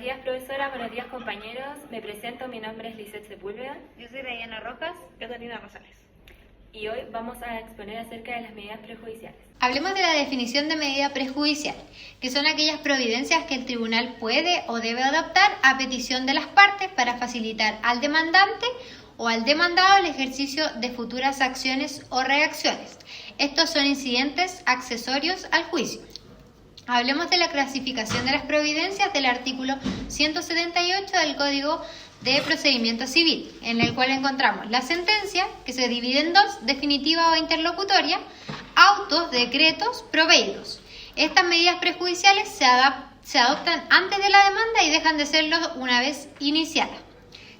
días, profesora. Buenos días, compañeros. Me presento, mi nombre es Lisette Sepúlveda. Yo soy Diana Rojas. Catalina Rosales. Y hoy vamos a exponer acerca de las medidas prejudiciales. Hablemos de la definición de medida prejudicial, que son aquellas providencias que el tribunal puede o debe adoptar a petición de las partes para facilitar al demandante o al demandado el ejercicio de futuras acciones o reacciones. Estos son incidentes accesorios al juicio. Hablemos de la clasificación de las providencias del artículo 178 del Código de Procedimiento Civil, en el cual encontramos la sentencia, que se divide en dos, definitiva o interlocutoria, autos, decretos, proveídos. Estas medidas prejudiciales se adoptan antes de la demanda y dejan de serlo una vez iniciada.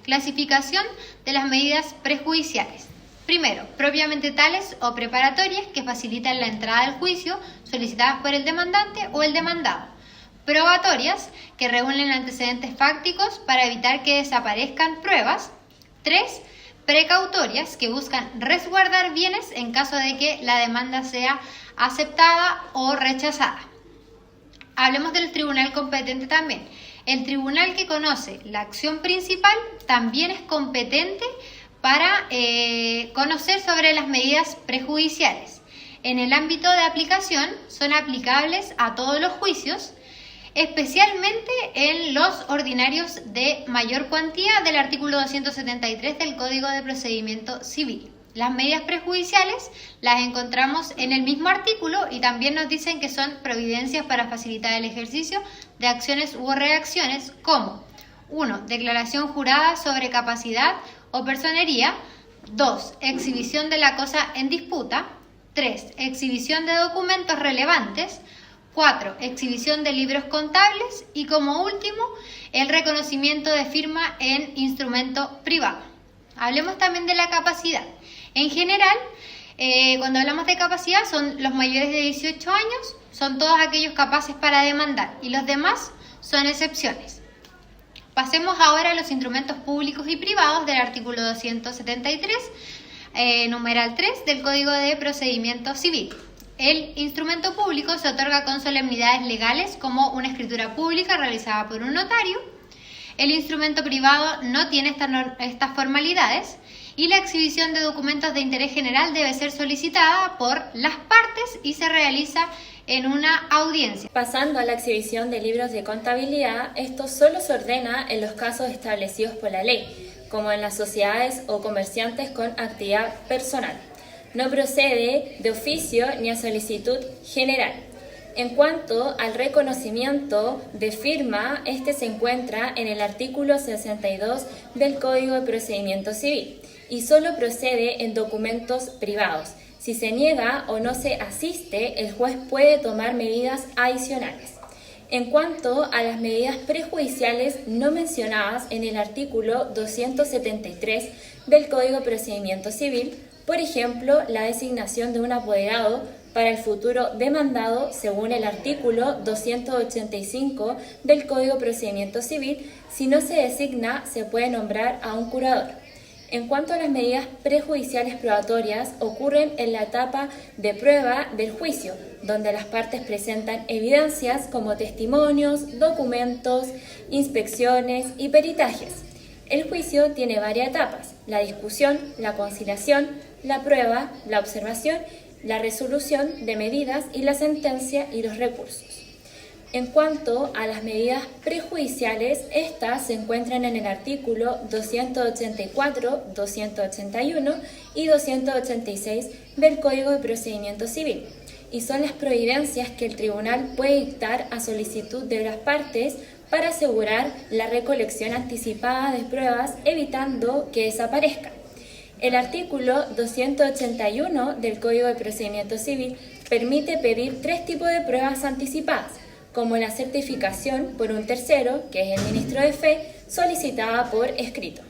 Clasificación de las medidas prejudiciales. Primero, propiamente tales o preparatorias que facilitan la entrada al juicio solicitadas por el demandante o el demandado. Probatorias que reúnen antecedentes fácticos para evitar que desaparezcan pruebas. 3. Precautorias que buscan resguardar bienes en caso de que la demanda sea aceptada o rechazada. Hablemos del tribunal competente también. El tribunal que conoce la acción principal también es competente para conocer sobre las medidas prejudiciales. En el ámbito de aplicación son aplicables a todos los juicios, especialmente en los ordinarios de mayor cuantía del artículo 273 del Código de Procedimiento Civil. Las medidas prejudiciales las encontramos en el mismo artículo y también nos dicen que son providencias para facilitar el ejercicio de acciones u reacciones como 1. Declaración jurada sobre capacidad o personería. 2. Exhibición de la cosa en disputa. 3. Exhibición de documentos relevantes. 4. Exhibición de libros contables. Y como último, el reconocimiento de firma en instrumento privado. Hablemos también de la capacidad. En general, cuando hablamos de capacidad, son los mayores de 18 años, son todos aquellos capaces para demandar, y los demás son excepciones. Pasemos ahora a los instrumentos públicos y privados del artículo 273, numeral 3 del Código de Procedimiento Civil. El instrumento público se otorga con solemnidades legales como una escritura pública realizada por un notario. El instrumento privado no tiene estas formalidades y la exhibición de documentos de interés general debe ser solicitada por las partes y se realiza en una audiencia. Pasando a la exhibición de libros de contabilidad, esto solo se ordena en los casos establecidos por la ley, como en las sociedades o comerciantes con actividad personal. No procede de oficio ni a solicitud general. En cuanto al reconocimiento de firma, este se encuentra en el artículo 62 del Código de Procedimiento Civil y solo procede en documentos privados. Si se niega o no se asiste, el juez puede tomar medidas adicionales. En cuanto a las medidas prejudiciales no mencionadas en el artículo 273 del Código de Procedimiento Civil, por ejemplo, la designación de un apoderado para el futuro demandado según el artículo 285 del Código de Procedimiento Civil, si no se designa, se puede nombrar a un curador. En cuanto a las medidas prejudiciales probatorias, ocurren en la etapa de prueba del juicio, donde las partes presentan evidencias como testimonios, documentos, inspecciones y peritajes. El juicio tiene varias etapas: la discusión, la conciliación, la prueba, la observación, la resolución de medidas y la sentencia y los recursos. En cuanto a las medidas prejudiciales, estas se encuentran en el artículo 284, 281 y 286 del Código de Procedimiento Civil y son las providencias que el tribunal puede dictar a solicitud de las partes para asegurar la recolección anticipada de pruebas, evitando que desaparezcan. El artículo 281 del Código de Procedimiento Civil permite pedir 3 tipos de pruebas anticipadas, como la certificación por un tercero, que es el ministro de fe, solicitada por escrito.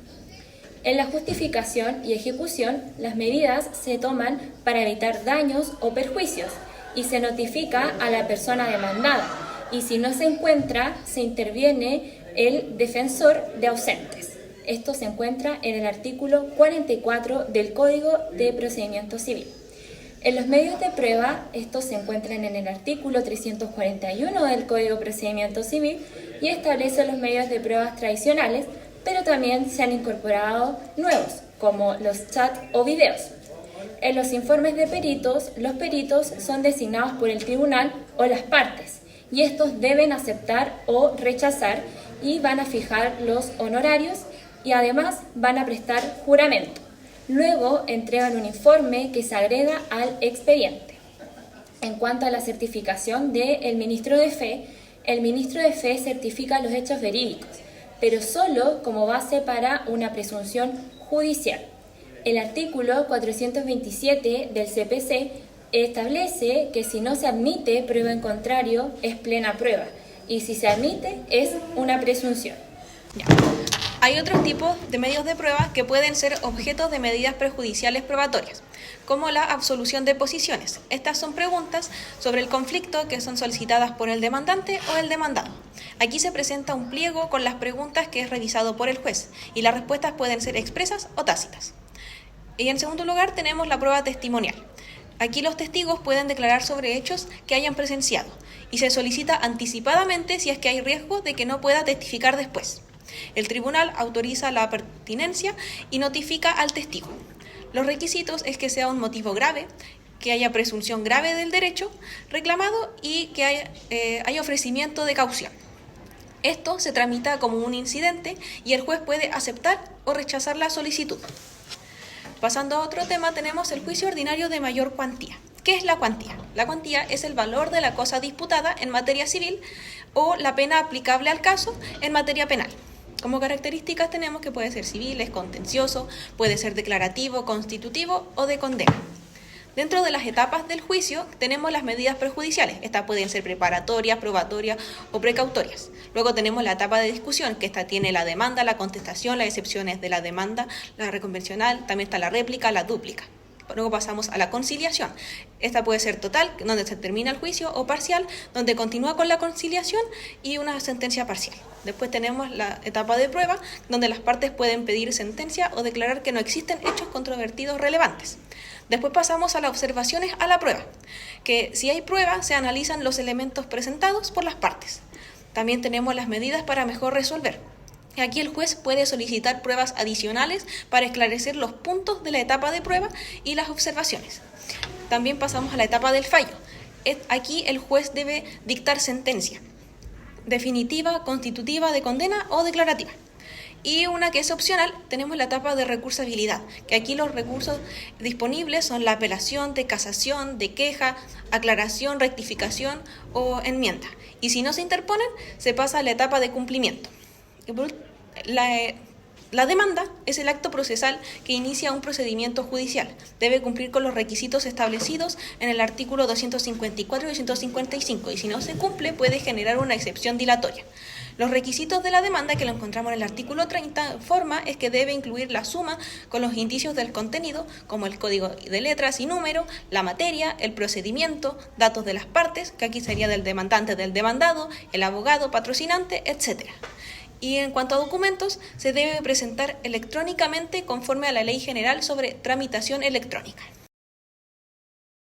En la justificación y ejecución, las medidas se toman para evitar daños o perjuicios y se notifica a la persona demandada, y si no se encuentra, se interviene el defensor de ausentes. Esto se encuentra en el artículo 44 del Código de Procedimiento Civil. En los medios de prueba, estos se encuentran en el artículo 341 del Código de Procedimiento Civil y establece los medios de pruebas tradicionales, pero también se han incorporado nuevos, como los chats o videos. En los informes de peritos, los peritos son designados por el tribunal o las partes, y estos deben aceptar o rechazar y van a fijar los honorarios y además van a prestar juramento. Luego entregan un informe que se agrega al expediente. En cuanto a la certificación del ministro de Fe, el ministro de Fe certifica los hechos verídicos, pero solo como base para una presunción judicial. El artículo 427 del CPC establece que si no se admite prueba en contrario es plena prueba y si se admite es una presunción. Ya. Hay otros tipos de medios de prueba que pueden ser objetos de medidas prejudiciales probatorias, como la absolución de posiciones. Estas son preguntas sobre el conflicto que son solicitadas por el demandante o el demandado. Aquí se presenta un pliego con las preguntas que es revisado por el juez y las respuestas pueden ser expresas o tácitas. Y en segundo lugar tenemos la prueba testimonial. Aquí los testigos pueden declarar sobre hechos que hayan presenciado y se solicita anticipadamente si es que hay riesgo de que no pueda testificar después. El tribunal autoriza la pertinencia y notifica al testigo. Los requisitos es que sea un motivo grave, que haya presunción grave del derecho reclamado y que haya ofrecimiento de caución. Esto se tramita como un incidente y el juez puede aceptar o rechazar la solicitud. Pasando a otro tema, tenemos el juicio ordinario de mayor cuantía. ¿Qué es la cuantía? La cuantía es el valor de la cosa disputada en materia civil o la pena aplicable al caso en materia penal. Como características tenemos que puede ser civil, es contencioso, puede ser declarativo, constitutivo o de condena. Dentro de las etapas del juicio tenemos las medidas prejudiciales. Estas pueden ser preparatorias, probatorias o precautorias. Luego tenemos la etapa de discusión, que esta tiene la demanda, la contestación, las excepciones de la demanda, la reconvencional, también está la réplica, la dúplica. Luego pasamos a la conciliación. Esta puede ser total, donde se termina el juicio, o parcial, donde continúa con la conciliación y una sentencia parcial. Después tenemos la etapa de prueba, donde las partes pueden pedir sentencia o declarar que no existen hechos controvertidos relevantes. Después pasamos a las observaciones a la prueba, que si hay prueba se analizan los elementos presentados por las partes. También tenemos las medidas para mejor resolver. Aquí el juez puede solicitar pruebas adicionales para esclarecer los puntos de la etapa de prueba y las observaciones. También pasamos a la etapa del fallo. Aquí el juez debe dictar sentencia definitiva, constitutiva, de condena o declarativa. Y una que es opcional, tenemos la etapa de recursabilidad, que aquí los recursos disponibles son la apelación, de casación, de queja, aclaración, rectificación o enmienda. Y si no se interponen, se pasa a la etapa de cumplimiento. La demanda es el acto procesal que inicia un procedimiento judicial. Debe cumplir con los requisitos establecidos en el artículo 254 y 255 y si no se cumple puede generar una excepción dilatoria. Los requisitos de la demanda, que lo encontramos en el artículo 30, forma es que debe incluir la suma con los indicios del contenido, como el código de letras y número, la materia, el procedimiento, datos de las partes, que aquí sería del demandante, del demandado, el abogado, patrocinante, etc. Y en cuanto a documentos, se debe presentar electrónicamente conforme a la Ley General sobre Tramitación Electrónica.